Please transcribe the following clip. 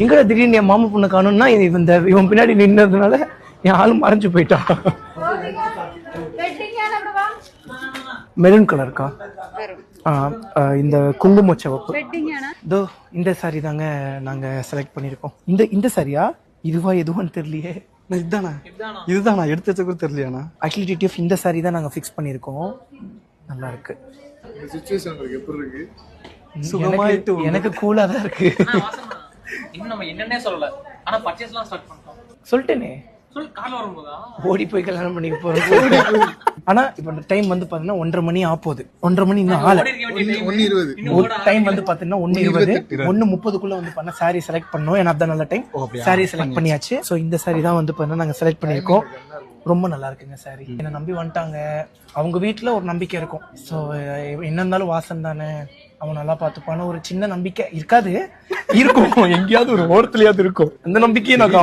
எங்கடா திடீர்னு என் மாமா பொண்ணு காணும்னா இவன் பின்னாடி நின்னதுனால என் ஆளும் மறைஞ்சு போயிட்டான். மெரூன் கலர்க்கா? இந்த குங்கும சிவப்பு. இதோ இந்த சாரி தாங்க நாங்க செலக்ட் பண்ணிருக்கோம். இந்த சாரியா? இதுவா எதுவான்னு தெரியலையே. இதுதானா எடுத்து வச்ச கூட தெரியலையாண்ணா. ஆக்சுவலி டிடிஎஃப் இந்த சாரி தான் நாங்க ஃபிக்ஸ் பண்ணிருக்கோம். நல்லா இருக்கு. எனக்கு கூலா தான் இருக்கு. இன்னும் நம்ம என்னன்னே சொல்லல, ஆனா பர்ச்சேஸ்லாம் ஸ்டார்ட் பண்ணிட்டோம். சொல்லிட்டேனே, கார்ல வரும்போதா ஓடி போய் கல்யாணம் பண்ணிக்க போறோம். ஆனா இப்ப டைம் வந்து பாத்தீங்கன்னா 1:30 மணி ஆகுது. 1:30 மணி இன்னும் ஆள. டைம் வந்து பாத்தீங்கன்னா 1:20 1:30 வந்து பண்ண சாரி செலக்ட் பண்ணோம். ஏன்னா அதான் நல்ல டைம். சாரி செலக்ட் பண்ணியாச்சு. சோ இந்த சாரி தான் வந்து பாத்தீங்கன்னா நாங்க செலக்ட் பண்ணிருக்கோம். ரொம்ப நல்லா இருக்குங்க சாரி. என்ன நம்பி வந்துட்டாங்க. அவங்க வீட்டுல ஒரு நம்பிக்கை இருக்கும். சோ என்ன இருந்தாலும் வாசன் தானே, அவன் நல்லா பாத்துப்பான ஒரு சின்ன நம்பிக்கை இருக்காது, இருக்கும் எங்கேயாவது ஒரு ஓரத்துலயாவது இருக்கும். அந்த நம்பிக்கையை நான்